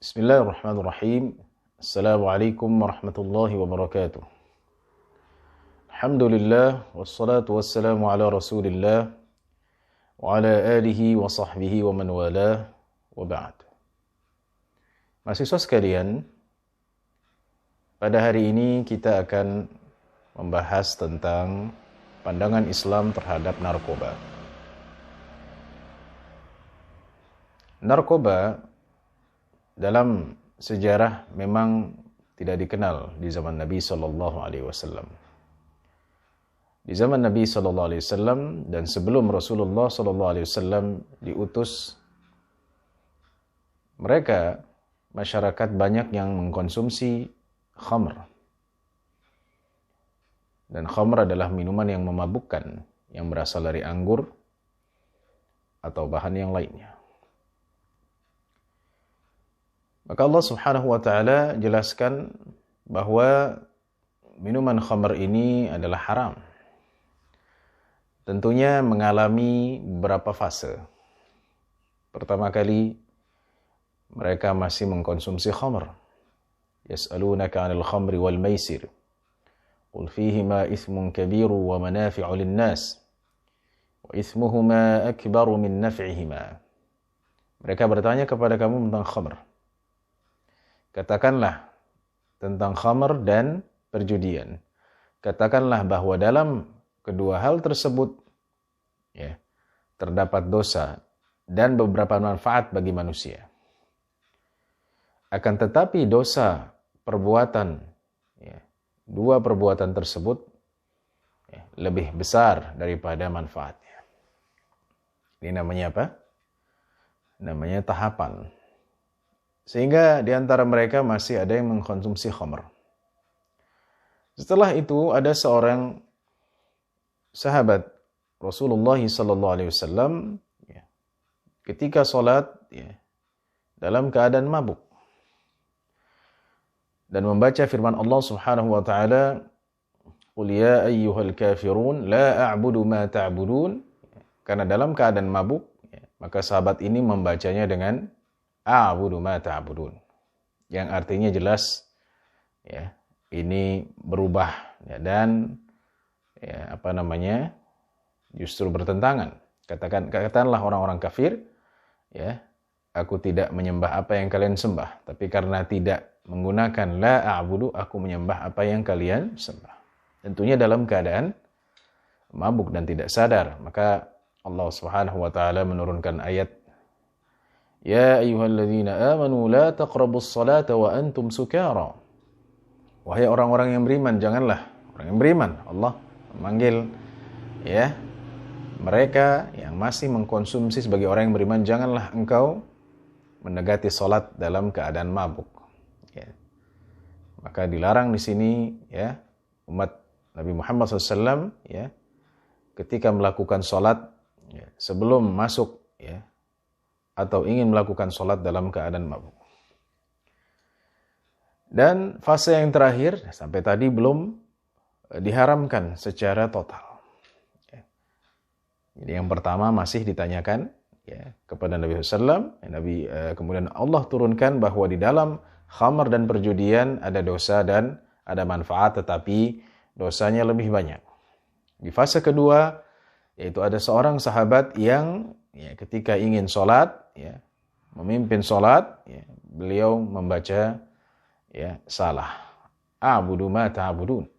Bismillahirrahmanirrahim. Assalamualaikum warahmatullahi wabarakatuh. Alhamdulillah, wassalatu wassalamu ala rasulillah, wa ala alihi wa sahbihi wa man walah, wa ba'd. Mahasiswa sekalian, pada hari ini kita akan membahas tentang pandangan Islam terhadap narkoba. Narkoba dalam sejarah memang tidak dikenal di zaman Nabi Sallallahu Alaihi Wasallam. Di zaman Nabi Sallallahu Alaihi Wasallam dan sebelum Rasulullah Sallallahu Alaihi Wasallam diutus, mereka masyarakat banyak yang mengkonsumsi khamr. Dan khamr adalah minuman yang memabukkan, yang berasal dari anggur atau bahan yang lainnya. Maka Allah Subhanahu wa taala jelaskan bahwa minuman khamr ini adalah haram. Tentunya mengalami beberapa fase. Pertama kali mereka masih mengkonsumsi khamr. Yas'alunaka 'anil khamri wal maisir. Qul fihima ithmun kabiru wa manafi'u lin-nas. Wa ithmuhuma akbaru min naf'ihima. Mereka bertanya kepada kamu tentang khamr. Katakanlah tentang khamr dan perjudian. Katakanlah bahwa dalam kedua hal tersebut terdapat dosa dan beberapa manfaat bagi manusia. Akan tetapi dosa perbuatan, dua perbuatan tersebut lebih besar daripada manfaatnya. Ini namanya apa? Namanya tahapan. Sehingga di antara mereka masih ada yang mengkonsumsi khamr. Setelah itu ada seorang sahabat Rasulullah SAW ketika sholat dalam keadaan mabuk dan membaca firman Allah Subhanahu wa taala, "Qul ya ayyuhal kafirun la a'budu ma ta'budun." Karena dalam keadaan mabuk, maka sahabat ini membacanya dengan a'budu ma ta'budun, yang artinya jelas ini berubah dan justru bertentangan. Katakanlah orang-orang kafir, aku tidak menyembah apa yang kalian sembah, tapi karena tidak menggunakan la a'budu, aku menyembah apa yang kalian sembah. Tentunya dalam keadaan mabuk dan tidak sadar. Maka Allah Subhanahu wa taala menurunkan ayat, Ya ayyuhalladzina amanu la taqrabus salata wa antum sukara. Wahai orang-orang yang beriman, janganlah orang yang beriman. Allah memanggil mereka yang masih mengkonsumsi sebagai orang yang beriman, janganlah engkau mendekati salat dalam keadaan mabuk. Maka dilarang di sini umat Nabi Muhammad SAW ketika melakukan salat sebelum masuk atau ingin melakukan sholat dalam keadaan mabuk. Dan fase yang terakhir, sampai tadi belum diharamkan secara total. Jadi yang pertama masih ditanyakan kepada Nabi SAW. Kemudian Allah turunkan bahwa di dalam khamr dan perjudian ada dosa dan ada manfaat, tetapi dosanya lebih banyak. Di fase kedua, yaitu ada seorang sahabat yang ketika ingin sholat, memimpin sholat, beliau membaca salah. A'budu ma ta'budun.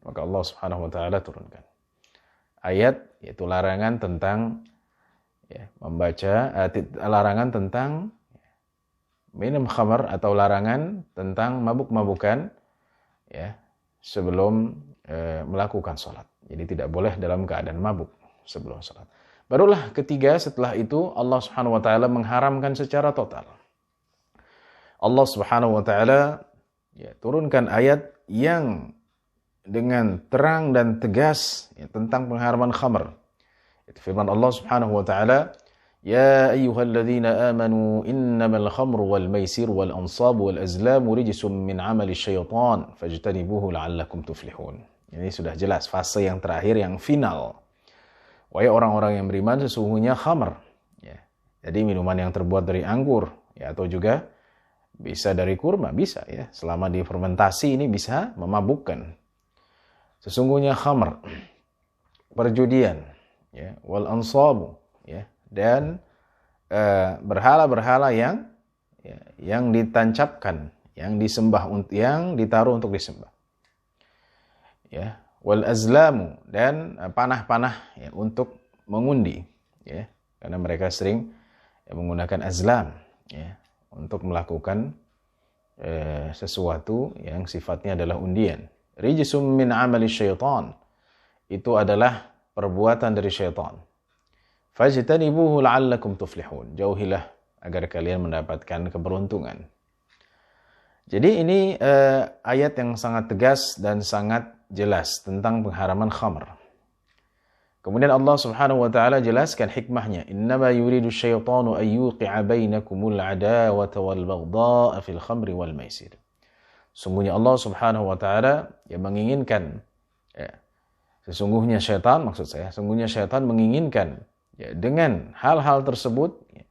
Maka Allah Subhanahu wa taala turunkan ayat, yaitu larangan tentang larangan tentang minum khamar atau larangan tentang mabuk-mabukan sebelum melakukan sholat. Jadi tidak boleh dalam keadaan mabuk sebelum sholat. Barulah ketiga setelah itu Allah Subhanahu wa taala mengharamkan secara total. Allah Subhanahu wa taala turunkan ayat yang dengan terang dan tegas tentang pengharaman khamr. Itu firman Allah Subhanahu wa taala, "Ya ayyuhalladzina amanu innamal khamru wal maisir wal ansabu wal azlamu rijsum min 'amali syaitan fajtanibuhu la'allakum tuflihun." Ini sudah jelas fase yang terakhir, yang final. Wahai orang-orang yang beriman, sesungguhnya khamr, jadi minuman yang terbuat dari anggur, atau juga bisa dari kurma, bisa ya. Selama difermentasi ini bisa memabukkan. Sesungguhnya khamr, perjudian, ya, wal ansabu, ya, dan berhala-berhala yang yang ditancapkan, yang disembah, yang ditaruh untuk disembah. Ya, wal azlamu, dan panah-panah ya, untuk mengundi, ya, karena mereka sering menggunakan azlam, ya, untuk melakukan sesuatu yang sifatnya adalah undian. Rijsum min amali syaitan, itu adalah perbuatan dari syaitan. Fajtanibuhu la'allakum tuflihun, jauhilah agar kalian mendapatkan keberuntungan. Jadi ini ayat yang sangat tegas dan sangat jelas tentang pengharaman khamr. Kemudian Allah Subhanahu wa taala jelaskan hikmahnya, innama yuridu syaitanu an yuqi'a bainakumul adawata wal baghdha'a fil khamri wal maisir. Sungguhnya Allah Subhanahu wa taala yang menginginkan, ya, sesungguhnya syaitan, maksud saya, sungguhnya syaitan menginginkan, ya, dengan hal-hal tersebut, ya,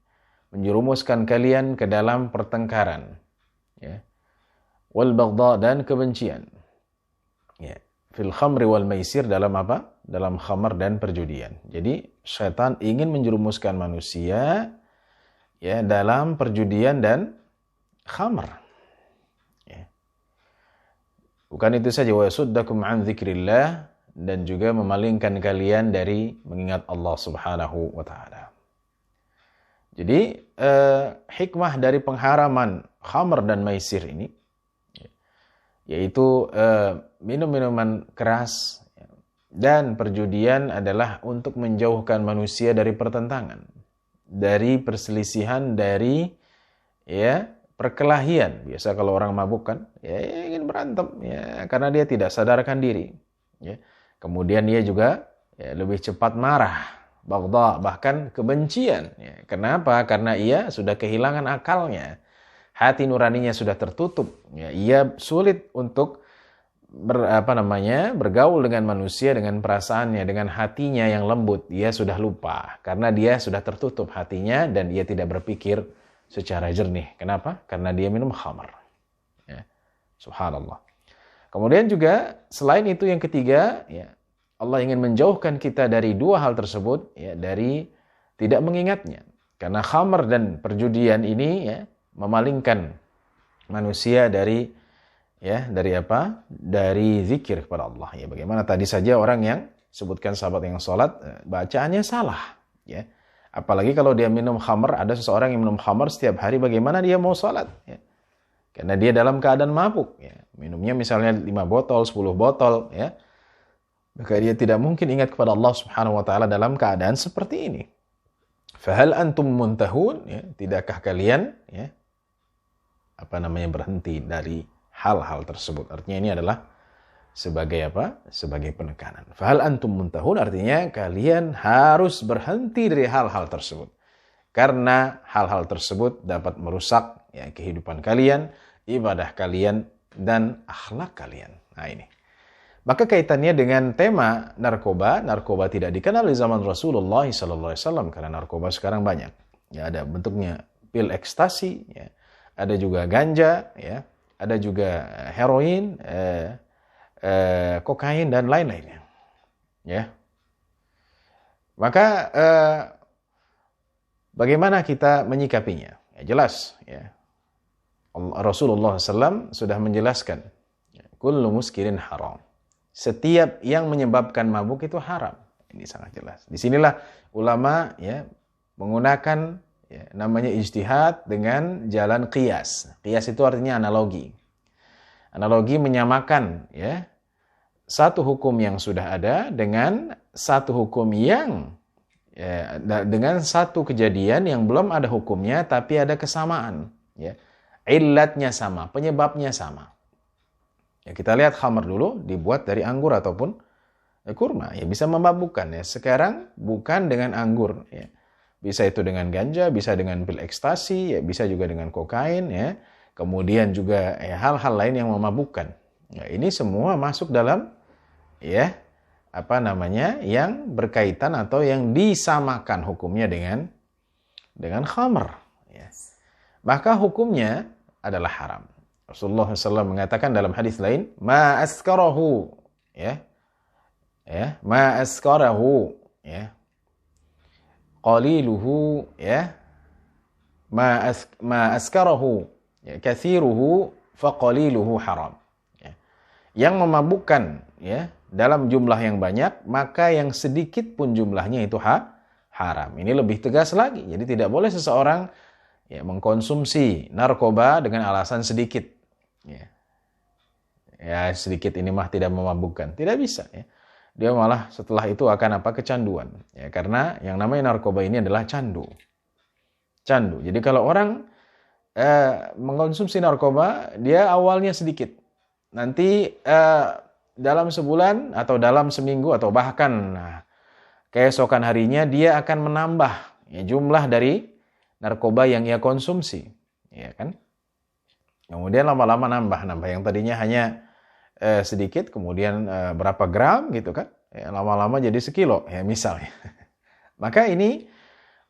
menjerumuskan kalian ke dalam pertengkaran, ya, wal baghdha, dan kebencian, ya, fil khamri wal maisir, dalam apa? Dalam khamar dan perjudian. Jadi syaitan ingin menjerumuskan manusia, ya, dalam perjudian dan khamr. Ya. Bukan itu saja, wa yasuddakum an dzikrillah, dan juga memalingkan kalian dari mengingat Allah Subhanahu wa taala. Jadi hikmah dari pengharaman khamr dan maisir ini, yaitu minum-minuman keras dan perjudian, adalah untuk menjauhkan manusia dari pertentangan, dari perselisihan, dari, ya, perkelahian. Biasa kalau orang mabuk kan, ya, ingin berantem, ya, karena dia tidak sadarkan diri, ya. Kemudian dia juga, ya, lebih cepat marah, baghdha, bahkan kebencian, ya. Kenapa? Karena ia sudah kehilangan akalnya, hati nuraninya sudah tertutup, ya. Ia sulit untuk bergaul dengan manusia dengan perasaannya, dengan hatinya yang lembut. Dia sudah lupa karena dia sudah tertutup hatinya dan dia tidak berpikir secara jernih. Kenapa? Karena dia minum khamar. Ya. Subhanallah. Kemudian juga selain itu yang ketiga, ya, Allah ingin menjauhkan kita dari dua hal tersebut, ya, dari tidak mengingatnya. Karena khamar dan perjudian ini, ya, memalingkan manusia dari, ya, dari apa? Dari zikir kepada Allah. Ya, bagaimana tadi saja orang yang sebutkan sahabat yang sholat, bacaannya salah. Ya. Apalagi kalau dia minum khamr, ada seseorang yang minum khamr setiap hari, bagaimana dia mau sholat? Ya. Karena dia dalam keadaan mabuk. Ya. Minumnya misalnya 5 botol, 10 botol. Ya. Maka dia tidak mungkin ingat kepada Allah Subhanahu wa ta'ala dalam keadaan seperti ini. Fahal antum muntahun? Ya. Tidakkah kalian, ya, berhenti dari hal-hal tersebut? Artinya ini adalah sebagai apa? Sebagai penekanan. Fahal antum muntahun, artinya kalian harus berhenti dari hal-hal tersebut. Karena hal-hal tersebut dapat merusak, ya, kehidupan kalian, ibadah kalian, dan akhlak kalian. Nah ini. Maka kaitannya dengan tema narkoba, narkoba tidak dikenal di zaman Rasulullah SAW, karena narkoba sekarang banyak. Ya, ada bentuknya pil ekstasi, ya, ada juga ganja, ya, ada juga heroin, kokain, dan lain-lainnya. Ya. Maka bagaimana kita menyikapinya? Ya, jelas, ya. Rasulullah SAW sudah menjelaskan, kullu muskirin haram. Setiap yang menyebabkan mabuk itu haram. Ini sangat jelas. Disinilah ulama, ya, menggunakan, ya, namanya ijtihad dengan jalan qiyas. Qiyas itu artinya analogi. Analogi menyamakan, ya, satu hukum yang sudah ada dengan satu hukum yang, ya, dengan satu kejadian yang belum ada hukumnya tapi ada kesamaan, ya. Illatnya sama, penyebabnya sama. Ya, kita lihat khamr dulu, dibuat dari anggur ataupun kurma, ya, bisa memabukkan, ya. Sekarang bukan dengan anggur, ya. Bisa itu dengan ganja, bisa dengan pil ekstasi, ya, bisa juga dengan kokain, ya. Kemudian juga, ya, hal-hal lain yang memabukkan. Ya, ini semua masuk dalam, ya, yang berkaitan atau yang disamakan hukumnya dengan khamr, ya. Maka hukumnya adalah haram. Rasulullah SAW mengatakan dalam hadis lain, ma askarahu, ma askarahu, qaliluhu, ma askarahu, kathiruhu, faqaliluhu haram. Yang memabukkan, dalam jumlah yang banyak, maka yang sedikit pun jumlahnya itu haram. Ini lebih tegas lagi. Jadi tidak boleh seseorang mengkonsumsi narkoba dengan alasan sedikit. Sedikit ini mah tidak memabukkan. Tidak bisa. Dia malah setelah itu akan kecanduan. Karena yang namanya narkoba ini adalah candu. Jadi kalau orang mengkonsumsi narkoba, dia awalnya sedikit. Nanti dalam sebulan atau dalam seminggu atau bahkan keesokan harinya dia akan menambah jumlah dari narkoba yang ia konsumsi, kan? Kemudian lama-lama nambah yang tadinya hanya sedikit, kemudian berapa gram gitu kan? Lama-lama jadi sekilo, misalnya. Maka ini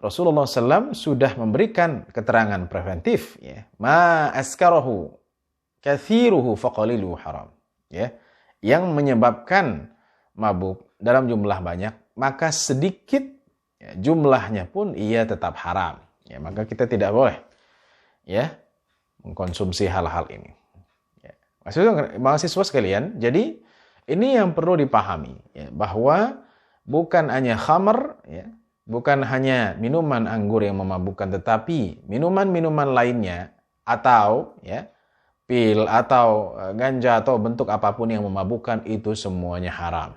Rasulullah SAW sudah memberikan keterangan preventif, ma askarahu kathiruhu faqaliluhu haram, yang menyebabkan mabuk dalam jumlah banyak, maka sedikit jumlahnya pun ia tetap haram. Maka kita tidak boleh mengkonsumsi hal-hal ini. Mahasiswa sekalian, jadi ini yang perlu dipahami, bahwa bukan hanya khamr, bukan hanya minuman anggur yang memabukkan, tetapi minuman-minuman lainnya atau pil atau ganja atau bentuk apapun yang memabukkan itu semuanya haram.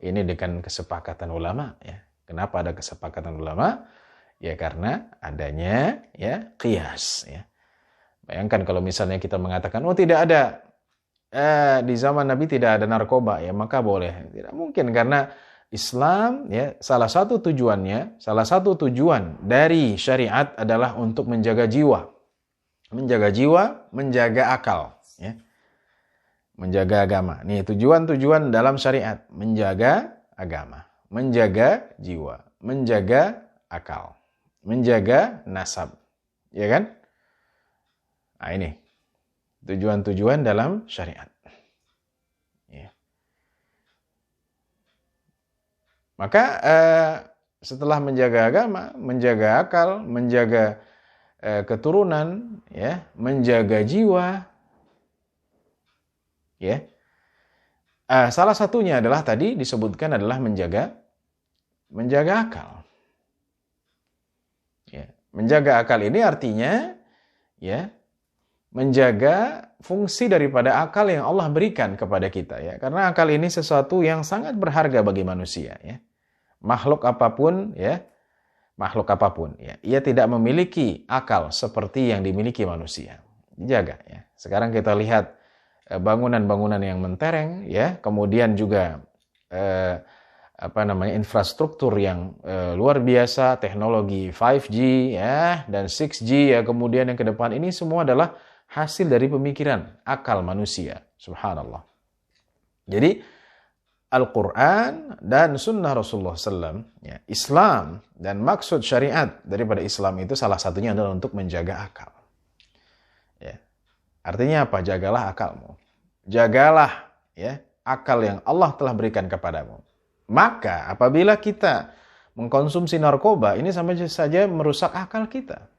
Ini dengan kesepakatan ulama. Kenapa ada kesepakatan ulama? Karena adanya qiyas. Bayangkan kalau misalnya kita mengatakan, oh tidak ada, di zaman Nabi tidak ada narkoba, maka boleh. Tidak mungkin, karena Islam, salah satu tujuan dari syariat adalah untuk menjaga jiwa. Menjaga akal, menjaga agama. Nih tujuan-tujuan dalam syariat, menjaga agama, menjaga jiwa, menjaga akal, menjaga nasab, kan? Nah ini tujuan-tujuan dalam syariat. Maka setelah menjaga agama, menjaga akal, menjaga keturunan, menjaga jiwa, salah satunya adalah tadi disebutkan adalah menjaga akal. Menjaga akal ini artinya menjaga fungsi daripada akal yang Allah berikan kepada kita, karena akal ini sesuatu yang sangat berharga bagi manusia, makhluk apapun, ia tidak memiliki akal seperti yang dimiliki manusia. Jaga, Sekarang kita lihat bangunan-bangunan yang mentereng, kemudian juga infrastruktur yang luar biasa, teknologi 5G, dan 6G, kemudian yang ke depan ini semua adalah hasil dari pemikiran akal manusia. Subhanallah. Jadi Al-Quran dan Sunnah Rasulullah SAW, Islam dan maksud syariat daripada Islam itu salah satunya adalah untuk menjaga akal. Artinya apa? Jagalah akalmu. Jagalah akal yang Allah telah berikan kepadamu. Maka apabila kita mengkonsumsi narkoba, ini sama saja merusak akal kita.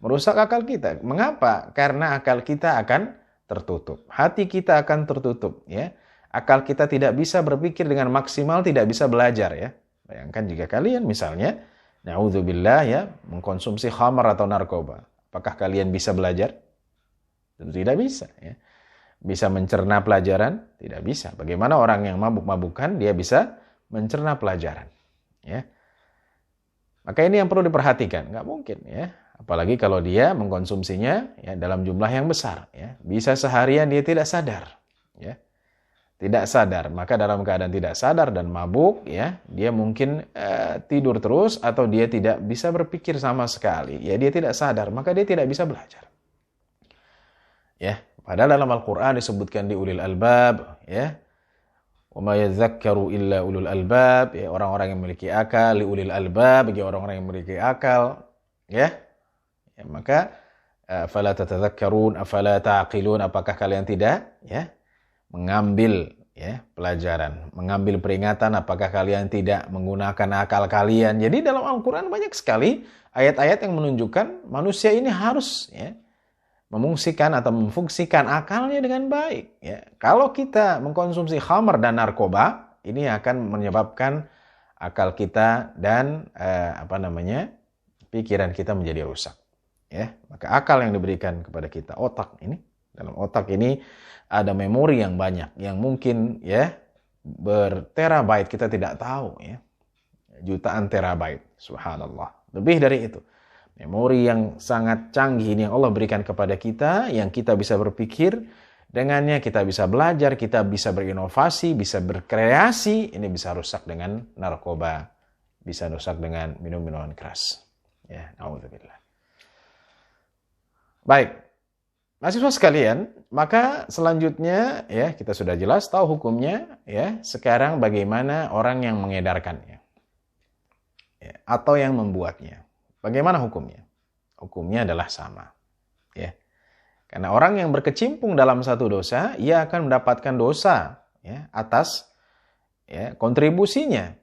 Merusak akal kita. Mengapa? Karena akal kita akan tertutup. Hati kita akan tertutup. Akal kita tidak bisa berpikir dengan maksimal, tidak bisa belajar. Bayangkan jika kalian misalnya, na'udzubillah, mengkonsumsi khamar atau narkoba. Apakah kalian bisa belajar? Tentu tidak bisa. Bisa mencerna pelajaran? Tidak bisa. Bagaimana orang yang mabuk-mabukan, dia bisa mencerna pelajaran. Maka ini yang perlu diperhatikan. Nggak mungkin. Apalagi kalau dia mengkonsumsinya dalam jumlah yang besar. Bisa seharian dia tidak sadar. Tidak sadar. Maka dalam keadaan tidak sadar dan mabuk, dia mungkin tidur terus atau dia tidak bisa berpikir sama sekali. Dia tidak sadar. Maka dia tidak bisa belajar. Padahal dalam Al-Quran disebutkan di ulil albab, wa ma yadhakkaru illa ulul albab, orang-orang yang memiliki akal, li ulil albab, bagi orang-orang yang memiliki akal, maka afala tatadzakkarun, afala taqilun, apakah kalian tidak ya mengambil ya pelajaran, mengambil peringatan, apakah kalian tidak menggunakan akal kalian. Jadi dalam Al-Qur'an banyak sekali ayat-ayat yang menunjukkan manusia ini harus ya memfungsikan akalnya dengan baik ya. Kalau kita mengkonsumsi khamar dan narkoba, ini akan menyebabkan akal kita dan pikiran kita menjadi rusak ya. Maka akal yang diberikan kepada kita, otak ini, dalam otak ini ada memori yang banyak yang mungkin ya berterabyte, kita tidak tahu ya, jutaan terabyte, subhanallah, lebih dari itu. Memori yang sangat canggih ini yang Allah berikan kepada kita, yang kita bisa berpikir dengannya, kita bisa belajar, kita bisa berinovasi, bisa berkreasi. Ini bisa rusak dengan narkoba, bisa rusak dengan minum-minuman keras. Ya, naudzubillah. Baik, mahasiswa sekalian, maka selanjutnya ya kita sudah jelas tahu hukumnya ya. Sekarang bagaimana orang yang mengedarkannya ya, atau yang membuatnya? Bagaimana hukumnya? Hukumnya adalah sama ya. Karena orang yang berkecimpung dalam satu dosa, ia akan mendapatkan dosa ya, atas ya, kontribusinya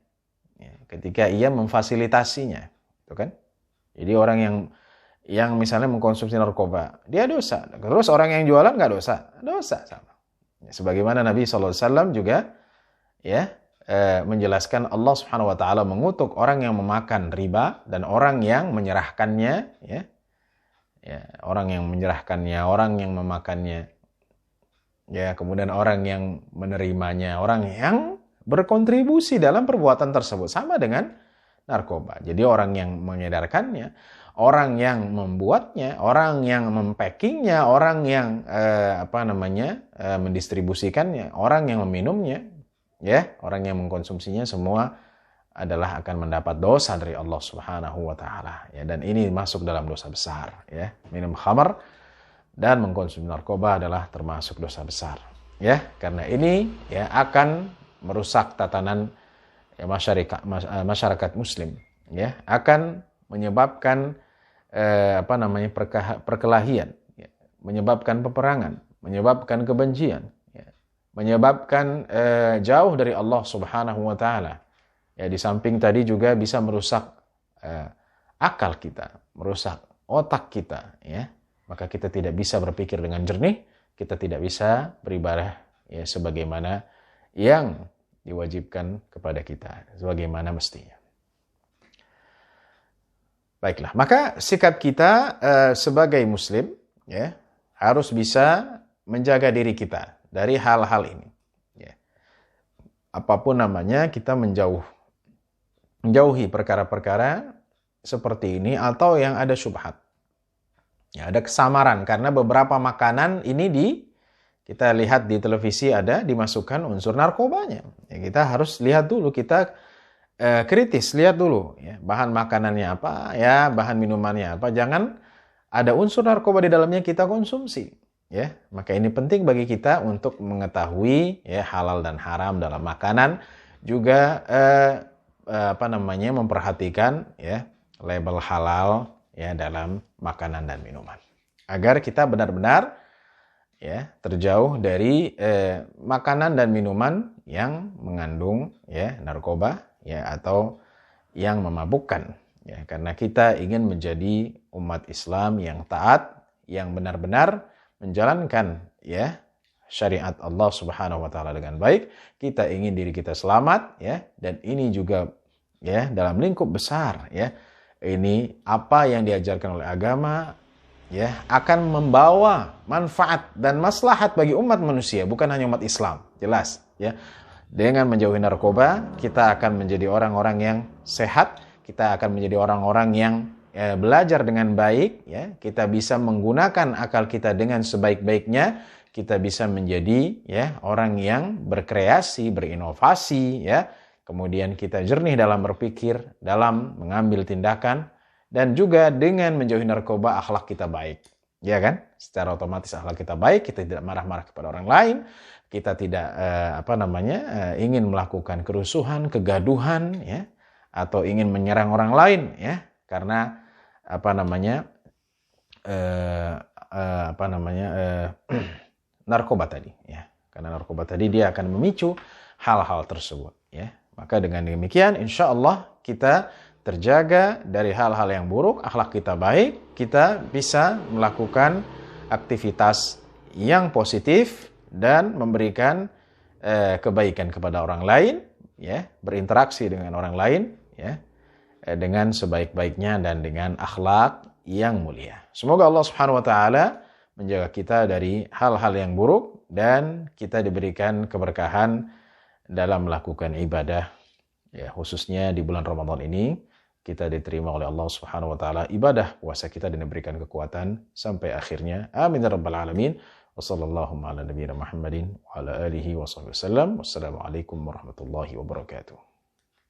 ya, ketika ia memfasilitasinya, itu kan? Jadi orang yang misalnya mengkonsumsi narkoba, dia dosa. Terus orang yang jualan nggak dosa? Dosa sama. Ya, sebagaimana Nabi SAW juga ya menjelaskan, Allah Subhanahu wa taala mengutuk orang yang memakan riba dan orang yang menyerahkannya ya. Ya, orang yang menyerahkannya, orang yang memakannya, ya, kemudian orang yang menerimanya, orang yang berkontribusi dalam perbuatan tersebut, sama dengan narkoba. Jadi orang yang mengedarkannya, orang yang membuatnya, orang yang mempackingnya, orang yang mendistribusikannya, orang yang meminumnya, ya, orang yang mengkonsumsinya, semua adalah akan mendapat dosa dari Allah Subhanahu wa taala ya. Dan ini masuk dalam dosa besar ya. Minum khamar dan mengkonsumsi narkoba adalah termasuk dosa besar ya. Karena ini ya akan merusak tatanan ya, masyarakat muslim ya, akan menyebabkan perkelahian ya, menyebabkan peperangan, menyebabkan kebencian ya, menyebabkan jauh dari Allah Subhanahu wa taala. Ya, di samping tadi juga bisa merusak akal kita, merusak otak kita ya. Maka kita tidak bisa berpikir dengan jernih, kita tidak bisa beribadah ya sebagaimana yang diwajibkan kepada kita, sebagaimana mestinya. Baiklah, maka sikap kita sebagai muslim ya harus bisa menjaga diri kita dari hal-hal ini. Ya. Apapun namanya, kita menjauhi perkara-perkara seperti ini atau yang ada syubhat. Ya, ada kesamaran karena beberapa makanan ini kita lihat di televisi ada dimasukkan unsur narkobanya. Ya, kita harus lihat dulu, kita kritis lihat dulu ya, bahan makanannya apa, ya, bahan minumannya apa. Jangan ada unsur narkoba di dalamnya kita konsumsi. Ya, maka ini penting bagi kita untuk mengetahui ya halal dan haram dalam makanan, juga memperhatikan ya label halal ya dalam makanan dan minuman, agar kita benar-benar ya terjauh dari makanan dan minuman yang mengandung ya narkoba ya atau yang memabukkan ya. Karena kita ingin menjadi umat Islam yang taat, yang benar-benar menjalankan ya syariat Allah Subhanahu wa taala dengan baik. Kita ingin diri kita selamat ya, dan ini juga ya dalam lingkup besar ya. Ini apa yang diajarkan oleh agama ya akan membawa manfaat dan maslahat bagi umat manusia, bukan hanya umat Islam. Jelas ya. Dengan menjauhi narkoba, kita akan menjadi orang-orang yang sehat, kita akan menjadi orang-orang yang belajar dengan baik ya. Kita bisa menggunakan akal kita dengan sebaik-baiknya. Kita bisa menjadi ya orang yang berkreasi, berinovasi ya. Kemudian kita jernih dalam berpikir, dalam mengambil tindakan, dan juga dengan menjauhi narkoba akhlak kita baik. Ya kan? Secara otomatis akhlak kita baik, kita tidak marah-marah kepada orang lain, kita tidak ingin melakukan kerusuhan, kegaduhan ya, atau ingin menyerang orang lain ya, karena narkoba tadi, ya. Karena narkoba tadi dia akan memicu hal-hal tersebut, ya. Maka dengan demikian, insya Allah kita terjaga dari hal-hal yang buruk, akhlak kita baik, kita bisa melakukan aktivitas yang positif dan memberikan kebaikan kepada orang lain, ya, berinteraksi dengan orang lain, ya, dengan sebaik-baiknya dan dengan akhlak yang mulia. Semoga Allah Subhanahu wa taala menjaga kita dari hal-hal yang buruk dan kita diberikan keberkahan dalam melakukan ibadah, ya, khususnya di bulan Ramadan ini kita diterima oleh Allah Subhanahu wa taala ibadah puasa kita dan diberikan kekuatan sampai akhirnya. Amin ya rabbal alamin. Wassallallahu ala nabiyina Muhammadin wa ala alihi wa sahbihi wasallam. Wassalamualaikum warahmatullahi wabarakatuh.